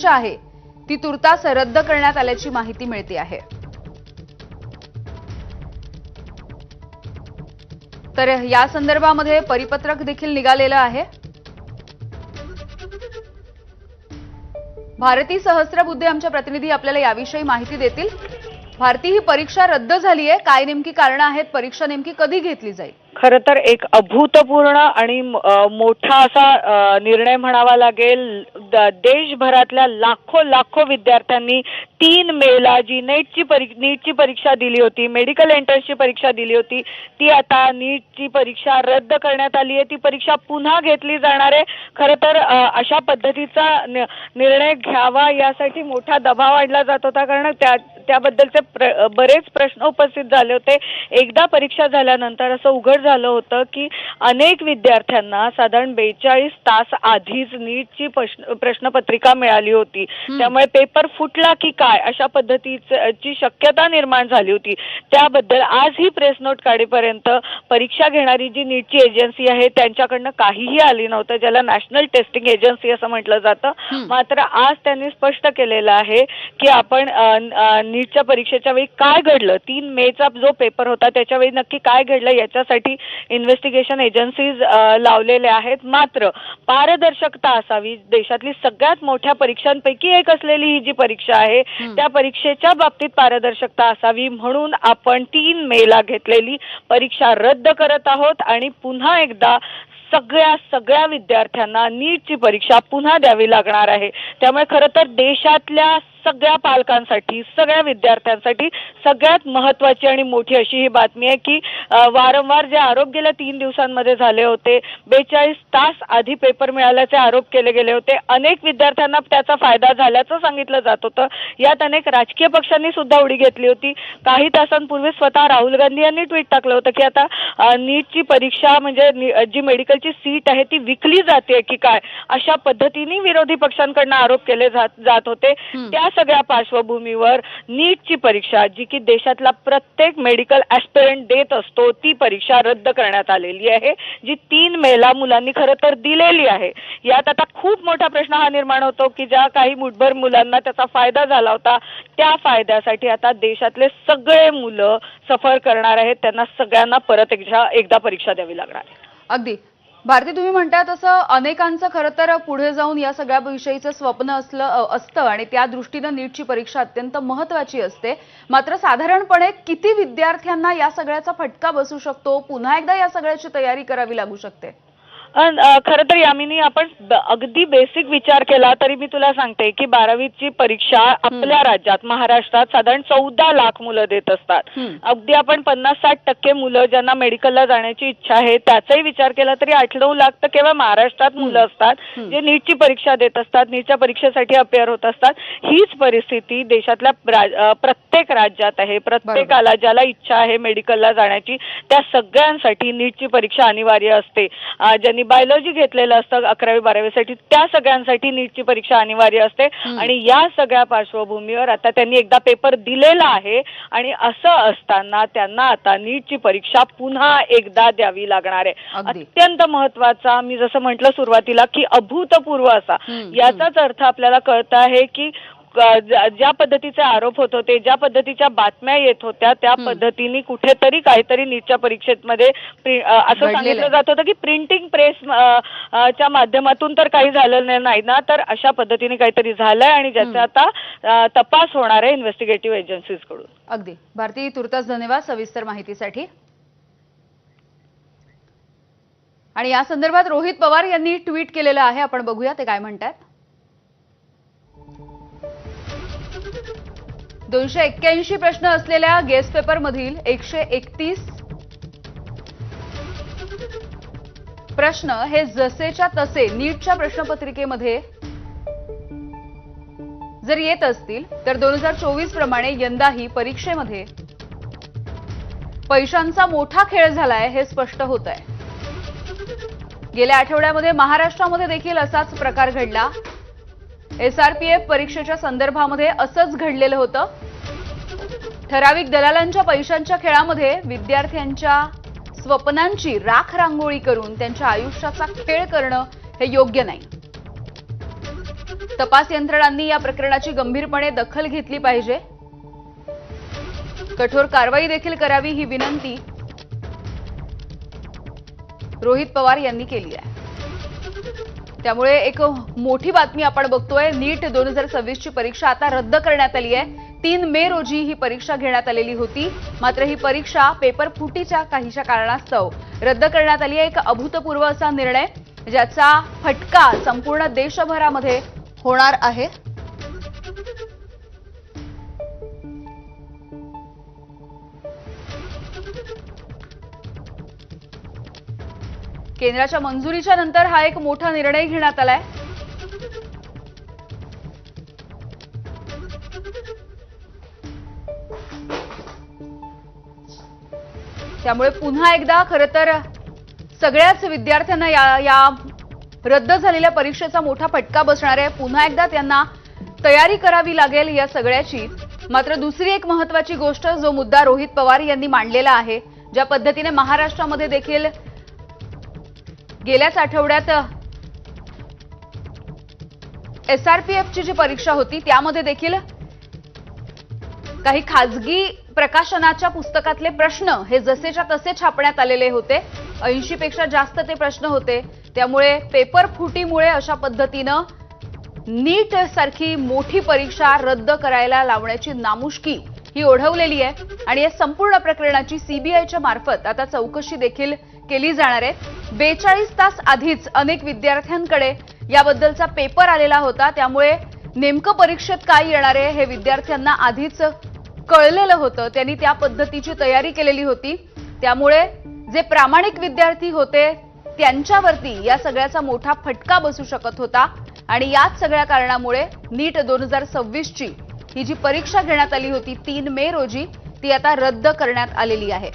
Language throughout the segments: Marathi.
आहे ती तुर्तास रद्द करण्यात आल्याची माहिती मिळते आहे। तर या संदर्भामध्ये परिपत्रक देखील निघालेलं आहे। भारती सहस्त्रबुद्धे आमच्या प्रतिनिधी आपल्याला याविषयी माहिती देतील। भारती, ही परीक्षा रद्द झाली आहे, काय नेमकी कारण आहेत? परीक्षा नेमकी कधी घेतली जाईल? खरं तर एक अभूतपूर्व आणि मोठा असा निर्णय म्हणावा लागेल। देशभरातल्या लाखो विद्यार्थ्यांनी 3 मेला जी नीटची परीक्षा दिली होती, मेडिकल एंट्रन्सची परीक्षा दिली होती, ती आता नीटची परीक्षा रद्द करण्यात आली आहे। ती परीक्षा पुन्हा घेतली जाणार आहे। खरं तर अशा पद्धतीचा निर्णय घ्यावा यासाठी मोठा दबाव आणला जात होता, कारण त्याबद्दलचे बरेच प्रश्न उपस्थित झाले होते। एकदा परीक्षा झाल्यानंतर असं उघड झालं होतं की अनेक विद्यार्थ्यांना साधारण 42 तास आधीच नीटची प्रश्नपत्रिका मिळाली होती। त्यामुळे पेपर फुटला की काय अशा पद्धतीची शक्यता निर्माण झाली होती। त्याबद्दल आज ही प्रेस नोट काढेपर्यंत परीक्षा घेणारी जी नीटची एजन्सी आहे त्यांच्याकडनं काहीही आली नव्हतं, ज्याला नॅशनल टेस्टिंग एजन्सी असं म्हटलं जातं। मात्र आज त्यांनी स्पष्ट केलेलं आहे की आपण नीटच्या परीक्षेच्या वेळी काय घडलं, 3 मेचा जो पेपर होता त्याच्या वेळी नक्की काय घडलं याच्यासाठी इन्व्हेस्टिगेशन एजन्सीज लावलेल्या आहेत। मात्र पारदर्शकता असावी, देशातली सगळ्यात मोठ्या परीक्षांपैकी एक असलेली ही जी परीक्षा आहे त्या परीक्षेच्या बाबतीत पारदर्शकता असावी म्हणून आपण 3 मेला घेतलेली परीक्षा रद्द करत आहोत आणि पुन्हा एकदा सगळ्या विद्यार्थ्यांना नीटची परीक्षा पुन्हा द्यावी लागणार आहे। त्यामुळे खरं तर देशातल्या सगळ्या पालकांसाठी, सगळ्या विद्यार्थ्यांसाठी सगळ्यात महत्त्वाची आणि मोठी अशी ही बातमी आहे की वारंवार जे आरोप गेल्या 3 दिवसांमध्ये झाले होते, 42 तास आधी पेपर मिळाल्याचे आरोप केले गेले होते, अनेक विद्यार्थ्यांना त्याचा फायदा झाल्याचं सांगितलं जात होतं। यात अनेक राजकीय पक्षांनी सुद्धा उडी घेतली होती। काही तासांपूर्वी स्वतः राहुल गांधी यांनी ट्विट टाकलं होतं की आता नीटची परीक्षा म्हणजे जी मेडिकलची सीट आहे ती विकली जाते की काय, अशा पद्धतीने विरोधी पक्षांकडून आरोप केले जात होते। त्या सगळ्या पार्श्वभूमीवर नीटची परीक्षा जी की देशातला प्रत्येक मेडिकल ॲस्पिरंट देत असतो ती परीक्षा रद्द करण्यात आलेली आहे, जी 3 मेला मुलांनी खरं तर दिलेली आहे। यात आता खूप मोठा प्रश्न हा निर्माण होतो की ज्या काही मुठभर मुलांना त्याचा फायदा झाला होता त्या फायद्यासाठी आता देशातले सगळे मुलं सफर करणार आहेत, त्यांना सगळ्यांना परत एकदा परीक्षा द्यावी लागणार आहे। अगदी भारती, तुम्ही म्हणताय तसं अनेकांचं खरं तर पुढे जाऊन या सगळ्या विषयीचं स्वप्न असतं आणि त्या दृष्टीने नीटची परीक्षा अत्यंत महत्त्वाची असते। मात्र साधारणपणे किती विद्यार्थ्यांना या सगळ्याचा फटका बसू शकतो, पुन्हा एकदा या सगळ्याची तयारी करावी लागू शकते? खरं तर यामिनी आपण अगदी बेसिक विचार केला तरी मी तुला सांगते की 12वीची परीक्षा आपल्या राज्यात महाराष्ट्रात साधारण 14 लाख मुलं देत असतात। अगदी आपण 50-60% मुलं ज्यांना मेडिकलला जाण्याची इच्छा आहे त्याचाही विचार केला तरी 8-9 लाख तर केवळ महाराष्ट्रात मुलं असतात जे नीटची परीक्षा देत असतात, नीटच्या परीक्षेसाठी अपेअर होत असतात। हीच परिस्थिती देशातल्या प्रत्येक राज्यात आहे। प्रत्येकाला ज्याला इच्छा आहे मेडिकलला जाण्याची त्या सगळ्यांसाठी नीटची परीक्षा अनिवार्य असते। ज्यांनी बायोलॉजी घेतलेलं असतं 11वी-12वी साठी त्या सगळ्यांसाठी नीटची परीक्षा अनिवार्य असते आणि या सगळ्या पार्श्वभूमीवर आता त्यांनी एकदा पेपर दिलेला आहे आणि असं असताना त्यांना आता नीटची परीक्षा पुन्हा एकदा द्यावी लागणार आहे। अत्यंत महत्त्वाचा, मी जसं म्हटलं सुरुवातीला की अभूतपूर्व असा, याचाच अर्थ आपल्याला कळत आहे की ज्या पद्धतीचे आरोप होत होते, ज्या पद्धतीच्या बातम्या येत होत्या त्या पद्धतीने कुठेतरी काहीतरी नीटच्या परीक्षेमध्ये असं सांगितलं जात होतं की प्रिंटिंग प्रेस च्या माध्यमातून तर काही झालं नाही ना, तर अशा पद्धतीने काहीतरी झालंय आणि ज्याचा आता तपास होणार आहे इन्व्हेस्टिगेटिव्ह एजन्सीज कडून। अगदी भारती, तुर्तास धन्यवाद सविस्तर माहितीसाठी। आणि या संदर्भात रोहित पवार यांनी ट्विट केलेलं आहे, आपण बघूया ते काय म्हणतात। 281 प्रश्न असलेल्या गेस्ट पेपर मधील 131 प्रश्न हे जसेच्या तसे नीटच्या प्रश्नपत्रिकेमध्ये जर येत असतील तर 2024 प्रमाणे यंदाही परीक्षेमध्ये पैशांचा मोठा खेळ झालाय हे स्पष्ट होत आहे। गेल्या आठवड्यामध्ये महाराष्ट्रामध्ये देखील असाच प्रकार घडला। SRPF परीक्षेच्या संदर्भामध्ये असंच घडलेलं होतं। ठराविक दलालांच्या पैशांच्या खेळामध्ये विद्यार्थ्यांच्या स्वप्नांची राख रांगोळी करून त्यांच्या आयुष्याचा खेळ करणं हे योग्य नाही। तपास यंत्रणांनी या प्रकरणाची गंभीरपणे दखल घेतली पाहिजे, कठोर कारवाई देखील करावी ही विनंती रोहित पवार यांनी केली आहे। त्यामुळे एक मोठी बातमी आपण बघतोय, नीट 2026 ची परीक्षा आता रद्द करण्यात आली आहे। 3 मे रोजी ही परीक्षा घेण्यात आलेली होती, मात्र ही परीक्षा पेपर फुटीच्या काहीशा कारणास्तव रद्द करण्यात आली आहे। एक अभूतपूर्व असा निर्णय ज्याचा फटका संपूर्ण देशभरामध्ये होणार आहे। केंद्राच्या मंजुरीच्या नंतर हा एक मोठा निर्णय घेण्यात आलाय। त्यामुळे पुन्हा एकदा खरं तर सगळ्याच विद्यार्थ्यांना या रद्द झालेल्या परीक्षेचा मोठा फटका बसणार आहे। पुन्हा एकदा त्यांना तयारी करावी लागेल या सगळ्याची। मात्र दुसरी एक महत्त्वाची गोष्ट, जो मुद्दा रोहित पवार यांनी मांडलेला आहे, ज्या पद्धतीने महाराष्ट्रामध्ये देखील गेल्याच आठवड्यात एसआरपीएफची जी परीक्षा होती त्यामध्ये देखील काही खाजगी प्रकाशनाच्या पुस्तकातले प्रश्न हे जसेच्या तसे छापण्यात आलेले होते। 80 पेक्षा जास्त ते प्रश्न होते। त्यामुळे पेपर फुटीमुळे अशा पद्धतीनं नीट सारखी मोठी परीक्षा रद्द करायला लावण्याची नामुष्की ही ओढवलेली आहे आणि या संपूर्ण प्रकरणाची सीबीआयच्या मार्फत आता चौकशी देखील केली जाणार आहे। 42 तास आधीच अनेक विद्यार्थ्यांकडे याबद्दलचा पेपर आलेला होता, त्यामुळे नेमकं परीक्षेत काय येणार आहे हे विद्यार्थ्यांना आधीच कळलेलं होतं। त्यांनी त्या पद्धतीची तयारी केलेली होती। त्यामुळे जे प्रामाणिक विद्यार्थी होते त्यांच्यावरती या सगळ्याचा मोठा फटका बसू शकत होता आणि याच सगळ्या कारणामुळे नीट 2026 ची ही जी परीक्षा घेण्यात आली होती 3 मे रोजी, ती आता रद्द करण्यात आलेली आहे।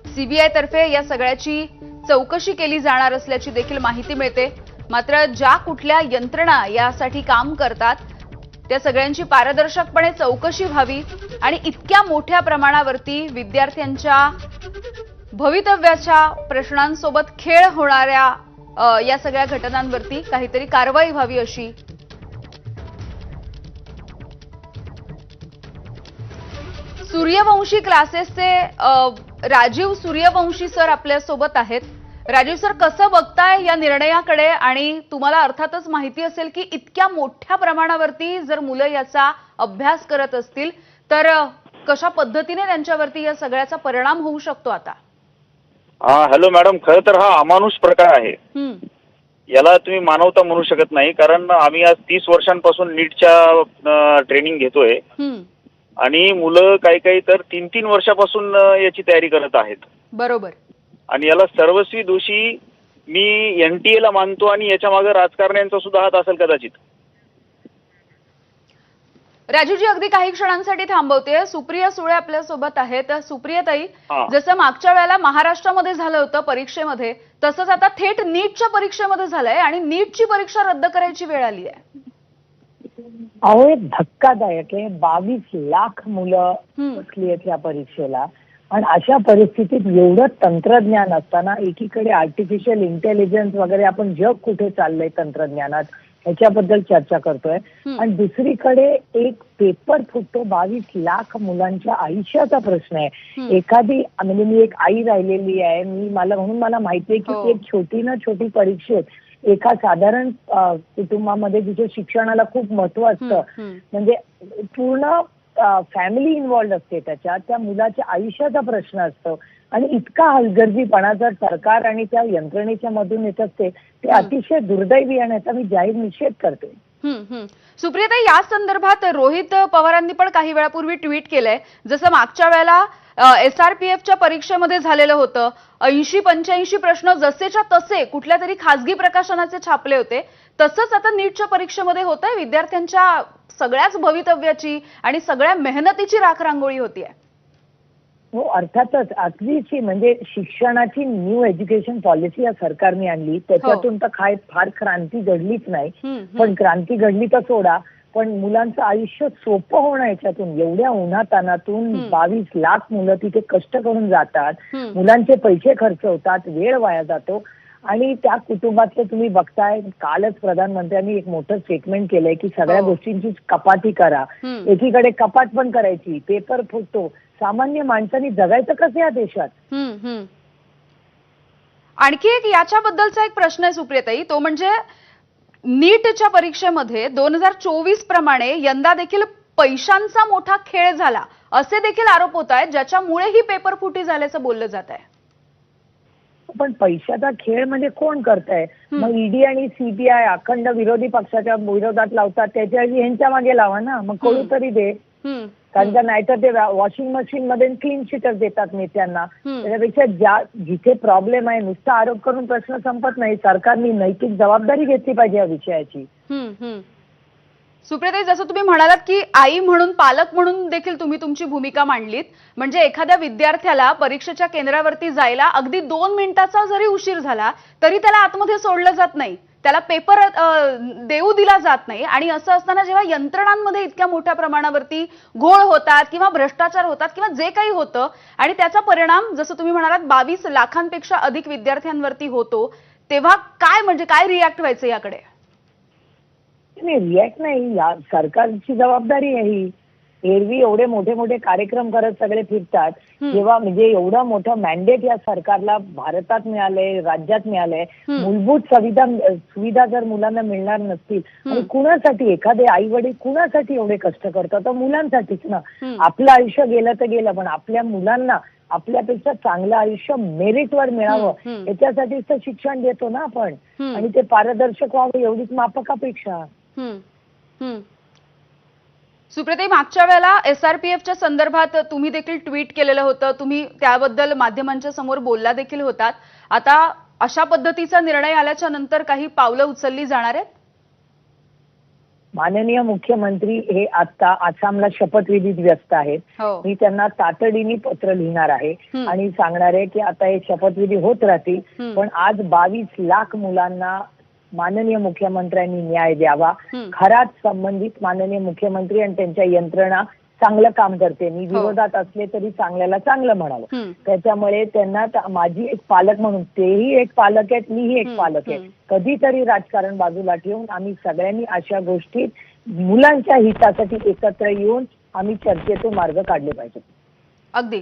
सीबीआय तर्फे या सगळ्याची चौकशी केली जाणार असल्याची देखील माहिती मिळते। मात्र ज्या कुठल्या यंत्रणा यासाठी काम करतात त्या सगळ्यांची पारदर्शकपणे चौकशी व्हावी आणि इतक्या मोठ्या प्रमाणावरती विद्यार्थ्यांच्या भवितव्याच्या प्रश्नांसोबत खेळ होणाऱ्या या सगळ्या घटनांवरती काहीतरी कारवाई व्हावी अशी सूर्यवंशी क्लासेसचे राजीव सूर्यवंशी सर आपल्या सोबत आहेत। राजीव सर, कसं बघताय या निर्णयाकडे? आणि तुम्हाला अर्थातच माहिती असेल की इतक्या मोठ्या प्रमाणावरती जर मुलं याचा अभ्यास करत असतील तर कशा पद्धतीने त्यांच्यावरती या सगळ्याचा परिणाम होऊ शकतो आता? हॅलो मॅडम, खरं तर हा अमानुष प्रकार आहे। याला तुम्ही मानवता म्हणू शकत नाही, कारण आम्ही आज 30 वर्षांपासून नीटच्या ट्रेनिंग घेतोय आणि मुलं काही तर 3-3 वर्षापासून याची तयारी करत आहेत। बरोबर। आणि याला सर्वस्वी दोषी मी एनटीए ला मानतो आणि याच्या मागे राजकारण्यांचा सुद्धा हात असेल कदाचित। राजूजी, अगदी काही क्षणांसाठी थांबवते। सुप्रिया सुळे आपल्या सोबत आहेत। सुप्रिया ताई, जसं मागच्या वेळेला महाराष्ट्रामध्ये झालं होतं परीक्षेमध्ये, तसंच आता थेट नीटच्या परीक्षेमध्ये झालंय आणि नीटची परीक्षा रद्द करायची वेळ आली आहे। अहो, एक धक्कादायक आहे। 22 लाख मुलं बसली आहेत या परीक्षेला आणि अशा परिस्थितीत एवढं तंत्रज्ञान असताना एकीकडे आर्टिफिशियल इंटेलिजन्स वगैरे आपण जग कुठे चाललंय तंत्रज्ञानात ह्याच्याबद्दल चर्चा करतोय आणि दुसरीकडे एक पेपर फुटतो। 22 लाख मुलांच्या आयुष्याचा प्रश्न आहे। एखादी म्हणजे मी एक आई राहिलेली आहे, म्हणून मला माहितीये की एक छोटी परीक्षेत एका साधारण कुटुंबामध्ये जिथे शिक्षणाला खूप महत्व असतं, म्हणजे पूर्ण फॅमिली इन्व्हॉल्ड असते त्याच्यात, त्या मुलाच्या आयुष्याचा प्रश्न असतो आणि इतका हलगर्जीपणा जर सरकार आणि त्या यंत्रणेच्या मधून येत असते ते अतिशय दुर्दैवी आणि याचा मी जाहीर निषेध करते। सुप्रिया, या संदर्भात रोहित पवारांनी पण काही वेळापूर्वी ट्विट केलंय, जसं मागच्या वेळेला एसआरपीएफच्या परीक्षेमध्ये झालेलं होतं। 80-85 प्रश्न जसेच्या तसे कुठल्या तरी खासगी प्रकाशनाचे छापले होते, तसंच आता नीटच्या परीक्षेमध्ये होतंय। विद्यार्थ्यांच्या सगळ्याच भवितव्याची आणि सगळ्या मेहनतीची राखरांगोळी होतीये। हो, अर्थातच अगदीची म्हणजे शिक्षणाची न्यू एज्युकेशन पॉलिसी या सरकारने आणली, त्याच्यातून तर काय फार क्रांती घडलीच नाही, पण क्रांती घडली तर सोडा, पण मुलांचं आयुष्य सोपं होणं याच्यातून, एवढ्या उन्हातानातून 22 लाख मुलं तिथे कष्ट करून जातात, मुलांचे पैसे खर्च होतात, वेळ वाया जातो आणि त्या कुटुंबातले तुम्ही बघताय, कालच प्रधानमंत्र्यांनी एक मोठं स्टेटमेंट केलंय की सगळ्या गोष्टींची कपाती करा. एकीकडे कपात पण करायची, पेपर फुटतो, सामान्य माणसांनी जगायचं कसं या देशात? आणखी एक याच्याबद्दलचा एक प्रश्न आहे सुप्रियाताई, तो म्हणजे नीटच्या परीक्षेमध्ये 2024 प्रमाणे यंदा देखील पैशांचा मोठा खेळ झाला असे देखील आरोप होत आहेत, ज्याच्यामुळे ही पेपर फुटी झाल्याचं बोललं जात आहे. पण पैशाचा खेळ म्हणजे कोण करताय? मग ईडी आणि सीबीआय अखंड विरोधी पक्षाच्या विरोधात लावतात, त्याच्याऐवजी ह्यांच्या मागे लावा ना, मग कळू तरी दे. कारण का नाहीतर ते वॉशिंग मशीन मध्ये क्लीन शीटच देतात नेत्यांना. त्याच्यापेक्षा जिथे प्रॉब्लेम आहे नुसता आरोप करून प्रश्न संपत नाही. सरकारने नैतिक जबाबदारी घेतली पाहिजे या विषयाची. सुप्रियाताई, जसं तुम्ही म्हणालात की आई म्हणून, पालक म्हणून देखील तुम्ही तुमची भूमिका मांडलीत. म्हणजे एखाद्या विद्यार्थ्याला परीक्षेच्या केंद्रावरती जायला अगदी 2 मिनिटाचा जरी उशीर झाला तरी त्याला आतमध्ये सोडलं जात नाही, त्याला पेपर देऊ दिला जात नाही. आणि असं असताना जेव्हा यंत्रणांमध्ये इतक्या मोठ्या प्रमाणावरती घोळ होतात किंवा भ्रष्टाचार होतात किंवा जे काही होतं आणि त्याचा परिणाम जसं तुम्ही म्हणालात 22 लाखांपेक्षा अधिक विद्यार्थ्यांवरती होतो, तेव्हा काय रिॲक्ट व्हायचं याकडे? रिॲक्ट नाही, या सरकारची जबाबदारी आहे ही. एरवी एवढे मोठे मोठे कार्यक्रम करत सगळे फिरतात, जेव्हा म्हणजे एवढं मोठं मॅन्डेट या सरकारला भारतात मिळालंय, राज्यात मिळालंय. मूलभूत सुविधा जर मुलांना मिळणार नसतील आणि कुणासाठी एखादे आई वडील कुणासाठी एवढे कष्ट करतात? तर मुलांसाठीच ना. आपलं आयुष्य गेलं तर गेलं, पण आपल्या मुलांना आपल्यापेक्षा चांगलं आयुष्य मेरिटवर मिळावं याच्यासाठीच तर शिक्षण देतो ना आपण. आणि ते पारदर्शक व्हावं एवढीच माफक अपेक्षा. सुप्रियाताई, मागच्या वेळेला SRPFच्या संदर्भात तुम्ही देखील ट्विट केलेलं होतं, तुम्ही त्याबद्दल माध्यमांच्या समोर बोलला देखील होतात. आता अशा पद्धतीचा निर्णय आल्याच्या नंतर काही पावलं उचलली जाणार आहेत? माननीय मुख्यमंत्री हे आता आसामला शपथविधीत व्यस्त आहेत. मी त्यांना तातडीने पत्र लिहिणार आहे आणि सांगणार आहे की आता हे शपथविधी होत राहतील, पण आज 22 लाख मुलांना माननीय मुख्यमंत्र्यांनी न्याय द्यावा. खराच संबंधित माननीय मुख्यमंत्री आणि त्यांच्या यंत्रणा चांगलं काम करते. मी विरोधात असले तरी चांगल्याला चांगलं म्हणावं. त्याच्यामुळे त्यांना माझी एक पालक म्हणून, तेही एक पालक आहेत, मीही एक पालक आहे, कधीतरी राजकारण बाजूला ठेवून आम्ही सगळ्यांनी अशा गोष्टीत मुलांच्या हितासाठी एकत्र येऊन आम्ही चर्चेतून मार्ग काढले पाहिजेत. अगदी,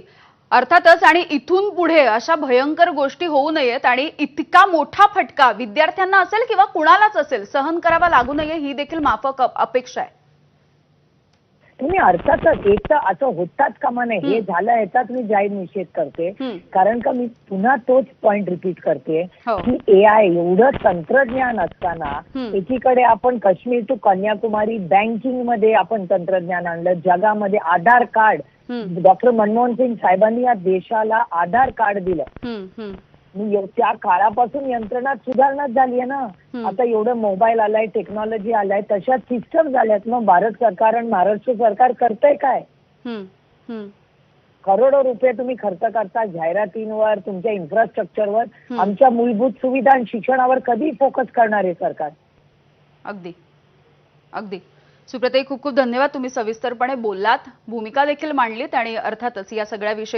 अर्थातच. आणि इथून पुढे अशा भयंकर गोष्टी होऊ नयेत आणि इतका मोठा फटका विद्यार्थ्यांना असेल किंवा कुणालाच असेल सहन करावा लागू नये, ही देखील माफक अपेक्षा आहे. तुम्ही अर्थातच एक तर असं होताच कामा नये, हे झालं याचाच मी जाहीर निषेध करते. कारण का मी पुन्हा तोच पॉइंट रिपीट करते की AI एवढं तंत्रज्ञान असताना एकीकडे आपण काश्मीर टू कन्याकुमारी बँकिंग मध्ये आपण तंत्रज्ञान आणलं, जगामध्ये आधार कार्ड, डॉक्टर मनमोहन सिंग साहेबांनी या देशाला आधार कार्ड दिलं. त्या काळापासून यंत्रणात सुधारणा झाली आहे ना. आता एवढं मोबाईल आलाय, टेक्नॉलॉजी आलाय, तशा सिस्टम झाल्यात. मग भारत सरकार आणि महाराष्ट्र सरकार करतंय काय? करोडो रुपये तुम्ही खर्च करता जाहिरातींवर, तुमच्या इन्फ्रास्ट्रक्चरवर. आमच्या मूलभूत सुविधा आणि शिक्षणावर कधी फोकस करणार आहे सरकार? अगदी अगदी. सुप्रियाताई, खूप खूप धन्यवाद. तुम्ही सविस्तरपणे बोललात, भूमिका देखील मांडलीत आणि अर्थातच या सगळ्या विषयी